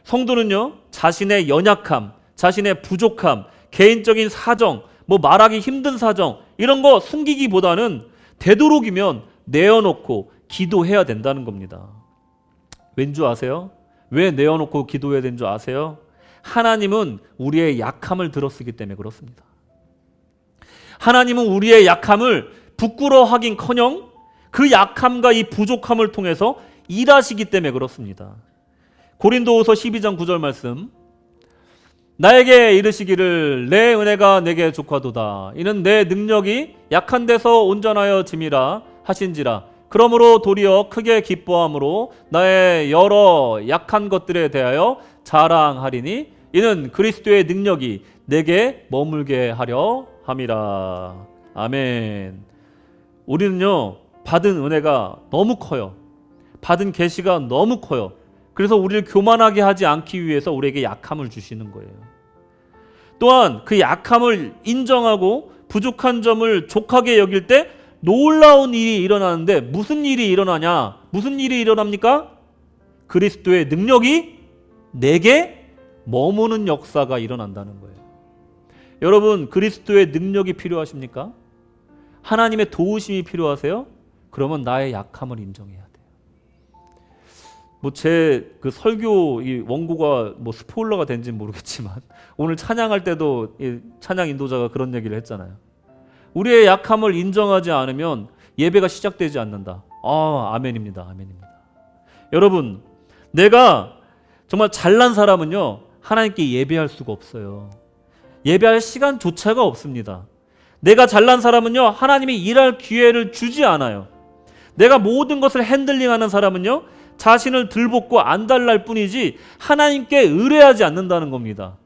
성도는요, 자신의 연약함, 자신의 부족함, 개인적인 사정, 말하기 힘든 사정, 이런 거 숨기기보다는 되도록이면 내어놓고 기도해야 된다는 겁니다. 왠지 아세요? 왜 내어놓고 기도해야 되는 줄 아세요? 하나님은 우리의 약함을 들어쓰기 때문에 그렇습니다. 하나님은 우리의 약함을 부끄러워하긴커녕 그 약함과 이 부족함을 통해서 일하시기 때문에 그렇습니다. 고린도후서 12장 9절 말씀, 나에게 이르시기를 내 은혜가 내게 족하도다. 이는 내 능력이 약한 데서 온전하여 짐이라 하신지라. 그러므로 도리어 크게 기뻐함으로 나의 여러 약한 것들에 대하여 자랑하리니 이는 그리스도의 능력이 내게 머물게 하려 함이라. 아멘. 우리는요, 받은 은혜가 너무 커요. 받은 계시가 너무 커요. 그래서 우리를 교만하게 하지 않기 위해서 우리에게 약함을 주시는 거예요. 또한 그 약함을 인정하고 부족한 점을 족하게 여길 때 놀라운 일이 일어나는데, 무슨 일이 일어나냐? 무슨 일이 일어납니까? 그리스도의 능력이 내게 머무는 역사가 일어난다는 거예요. 여러분, 그리스도의 능력이 필요하십니까? 하나님의 도우심이 필요하세요? 그러면 나의 약함을 인정해야 돼요. 제 그 설교 이 원고가 스포일러가 된지는 모르겠지만 오늘 찬양할 때도 이 찬양 인도자가 그런 얘기를 했잖아요. 우리의 약함을 인정하지 않으면 예배가 시작되지 않는다. 아멘입니다. 아멘입니다. 여러분, 내가 정말 잘난 사람은요, 하나님께 예배할 수가 없어요. 예배할 시간조차가 없습니다. 내가 잘난 사람은요, 하나님이 일할 기회를 주지 않아요. 내가 모든 것을 핸들링하는 사람은요, 자신을 들볶고 안달날 뿐이지 하나님께 의뢰하지 않는다는 겁니다.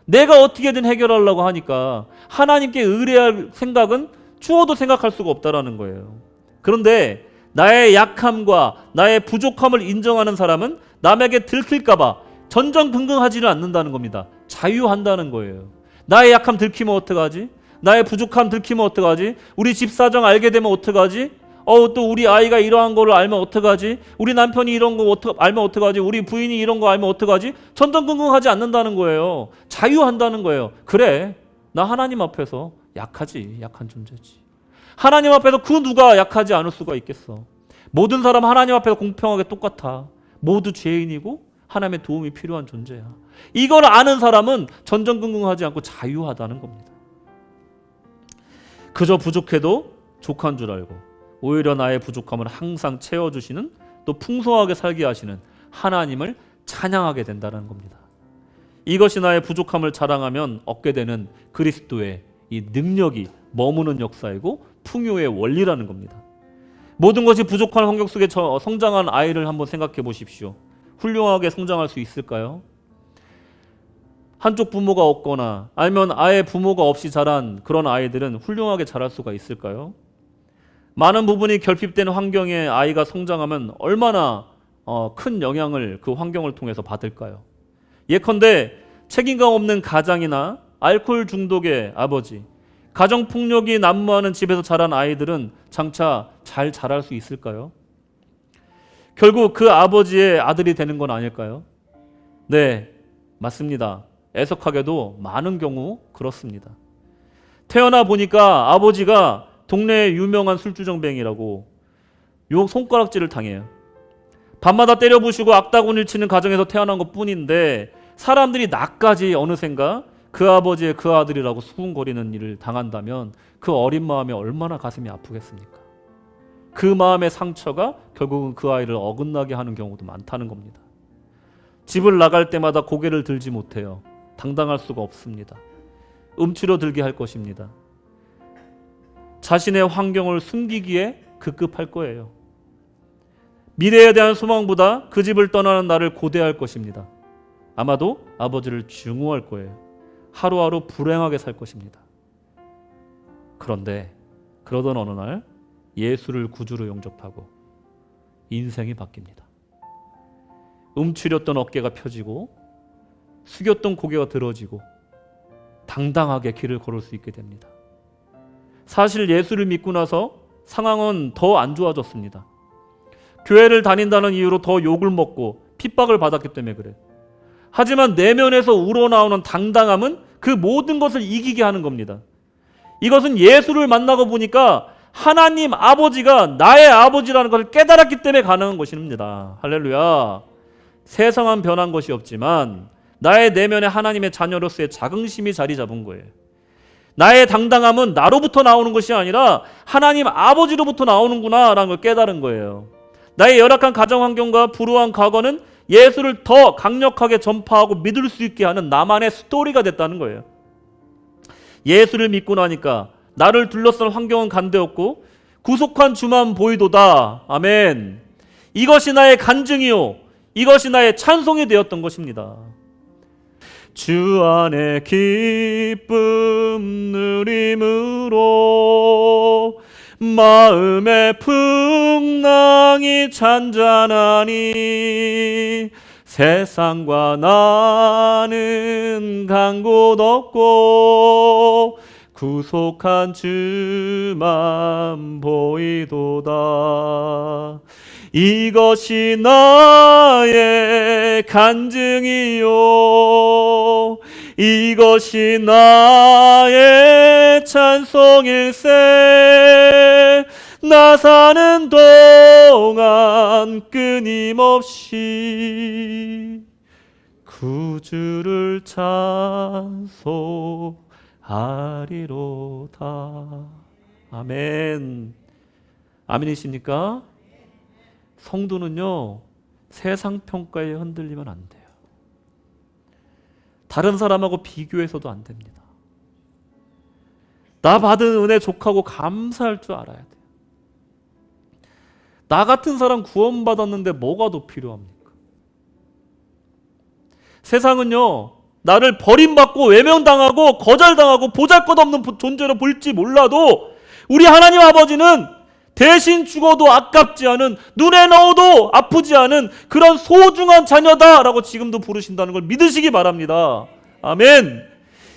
내가 어떻게든 해결하려고 하니까 하나님께 의뢰할 생각은 추워도 생각할 수가 없다라는 거예요. 그런데 나의 약함과 나의 부족함을 인정하는 사람은 남에게 들킬까봐 전전긍긍하지를 않는다는 겁니다. 자유한다는 거예요. 나의 약함 들키면 어떡하지? 나의 부족함 들키면 어떡하지? 우리 집 사정 알게 되면 어떡하지? 또 우리 아이가 이러한 거를 알면 어떡하지? 우리 남편이 이런 거 알면 어떡하지? 우리 부인이 이런 거 알면 어떡하지? 전전긍긍하지 않는다는 거예요. 자유한다는 거예요. 그래, 나 하나님 앞에서 약하지. 약한 존재지. 하나님 앞에서 그 누가 약하지 않을 수가 있겠어. 모든 사람 하나님 앞에서 공평하게 똑같아. 모두 죄인이고 하나님의 도움이 필요한 존재야. 이걸 아는 사람은 전전긍긍하지 않고 자유하다는 겁니다. 그저 부족해도 족한 줄 알고 오히려 나의 부족함을 항상 채워주시는, 또 풍성하게 살게 하시는 하나님을 찬양하게 된다는 겁니다. 이것이 나의 부족함을 자랑하면 얻게 되는 그리스도의 이 능력이 머무는 역사이고 풍요의 원리라는 겁니다. 모든 것이 부족한 환경 속에 성장한 아이를 한번 생각해 보십시오. 훌륭하게 성장할 수 있을까요? 한쪽 부모가 없거나 아니면 아예 부모가 없이 자란 그런 아이들은 훌륭하게 자랄 수가 있을까요? 많은 부분이 결핍된 환경에 아이가 성장하면 얼마나 큰 영향을 그 환경을 통해서 받을까요? 예컨대 책임감 없는 가장이나 알코올 중독의 아버지, 가정폭력이 난무하는 집에서 자란 아이들은 장차 잘 자랄 수 있을까요? 결국 그 아버지의 아들이 되는 건 아닐까요? 네, 맞습니다. 애석하게도 많은 경우 그렇습니다. 태어나 보니까 아버지가 동네의 유명한 술주정뱅이라고 욕 손가락질을 당해요. 밤마다 때려부시고 악다구니를 치는 가정에서 태어난 것뿐인데 사람들이 나까지 어느샌가 그 아버지의 그 아들이라고 수군거리는 일을 당한다면 그 어린 마음에 얼마나 가슴이 아프겠습니까? 그 마음의 상처가 결국은 그 아이를 어긋나게 하는 경우도 많다는 겁니다. 집을 나갈 때마다 고개를 들지 못해요. 당당할 수가 없습니다. 움츠려 들게 할 것입니다. 자신의 환경을 숨기기에 급급할 거예요. 미래에 대한 소망보다 그 집을 떠나는 나를 고대할 것입니다. 아마도 아버지를 증오할 거예요. 하루하루 불행하게 살 것입니다. 그런데 그러던 어느 날 예수를 구주로 영접하고 인생이 바뀝니다. 움츠렸던 어깨가 펴지고 숙였던 고개가 들어지고 당당하게 길을 걸을 수 있게 됩니다. 사실 예수를 믿고 나서 상황은 더 안 좋아졌습니다. 교회를 다닌다는 이유로 더 욕을 먹고 핍박을 받았기 때문에 그래. 하지만 내면에서 우러나오는 당당함은 그 모든 것을 이기게 하는 겁니다. 이것은 예수를 만나고 보니까 하나님 아버지가 나의 아버지라는 것을 깨달았기 때문에 가능한 것입니다. 할렐루야. 세상은 변한 것이 없지만 나의 내면에 하나님의 자녀로서의 자긍심이 자리 잡은 거예요. 나의 당당함은 나로부터 나오는 것이 아니라 하나님 아버지로부터 나오는구나 라는 걸 깨달은 거예요. 나의 열악한 가정 환경과 불우한 과거는 예수를 더 강력하게 전파하고 믿을 수 있게 하는 나만의 스토리가 됐다는 거예요. 예수를 믿고 나니까 나를 둘러싼 환경은 간대었고 구속한 주만 보이도다. 아멘. 이것이 나의 간증이요, 이것이 나의 찬송이 되었던 것입니다. 주 안에 기쁨 누림으로 마음의 풍랑이 잔잔하니 세상과 나는 간 곳 없고 구속한 주만 보이도다. 이것이 나의 간증이요, 이것이 나의 찬송일세. 나 사는 동안 끊임없이 구주를 찬송하리로다. 아멘. 아멘이십니까? 성도는요, 세상 평가에 흔들리면 안 돼요. 다른 사람하고 비교해서도 안 됩니다. 나 받은 은혜 족하고 감사할 줄 알아야 돼요. 나 같은 사람 구원받았는데 뭐가 더 필요합니까? 세상은요, 나를 버림받고 외면당하고 거절당하고 보잘것없는 존재로 볼지 몰라도 우리 하나님 아버지는 대신 죽어도 아깝지 않은, 눈에 넣어도 아프지 않은 그런 소중한 자녀다라고 지금도 부르신다는 걸 믿으시기 바랍니다. 아멘.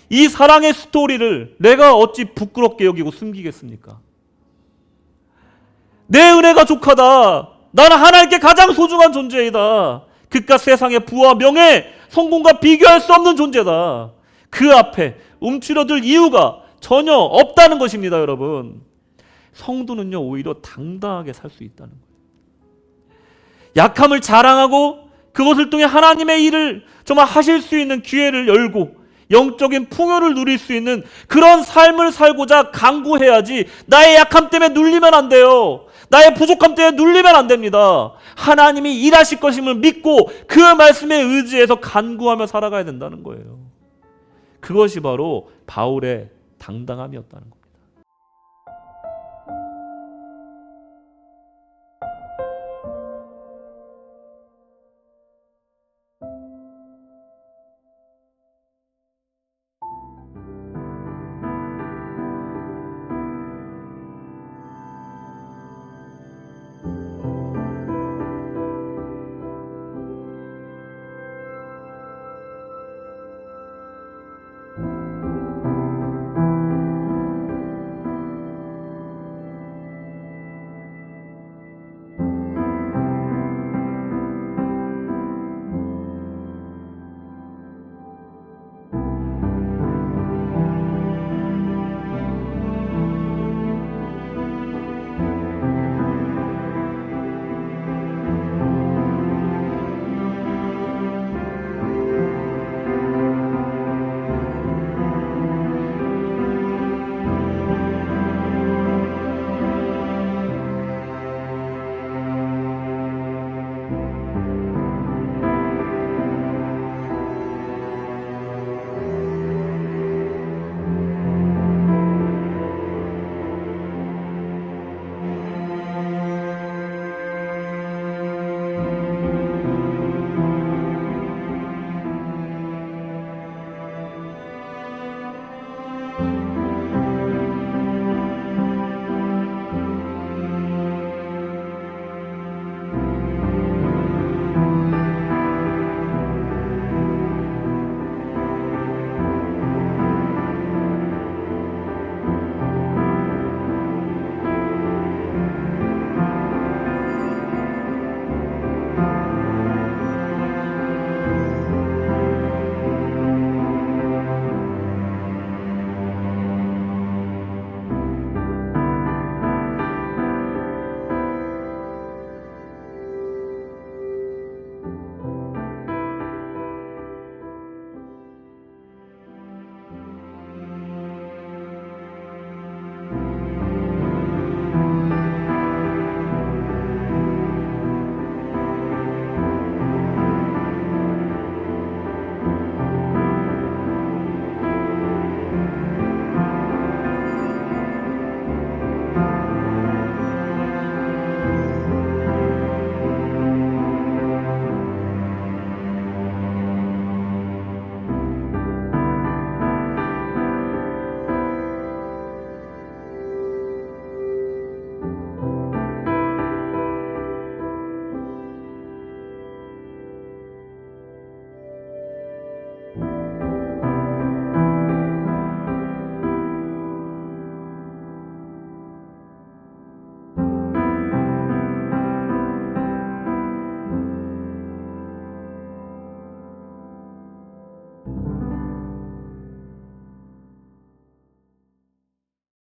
이 사랑의 스토리를 내가 어찌 부끄럽게 여기고 숨기겠습니까? 내 은혜가 족하다. 나는 하나님께 가장 소중한 존재이다. 그깟 세상의 부와 명예, 성공과 비교할 수 없는 존재다. 그 앞에 움츠러들 이유가 전혀 없다는 것입니다, 여러분. 성도는요, 오히려 당당하게 살 수 있다는 거예요. 약함을 자랑하고 그것을 통해 하나님의 일을 정말 하실 수 있는 기회를 열고 영적인 풍요를 누릴 수 있는 그런 삶을 살고자 강구해야지, 나의 약함 때문에 눌리면 안 돼요. 나의 부족함 때문에 눌리면 안 됩니다. 하나님이 일하실 것임을 믿고 그 말씀에 의지해서 간구하며 살아가야 된다는 거예요. 그것이 바로 바울의 당당함이었다는 겁니다.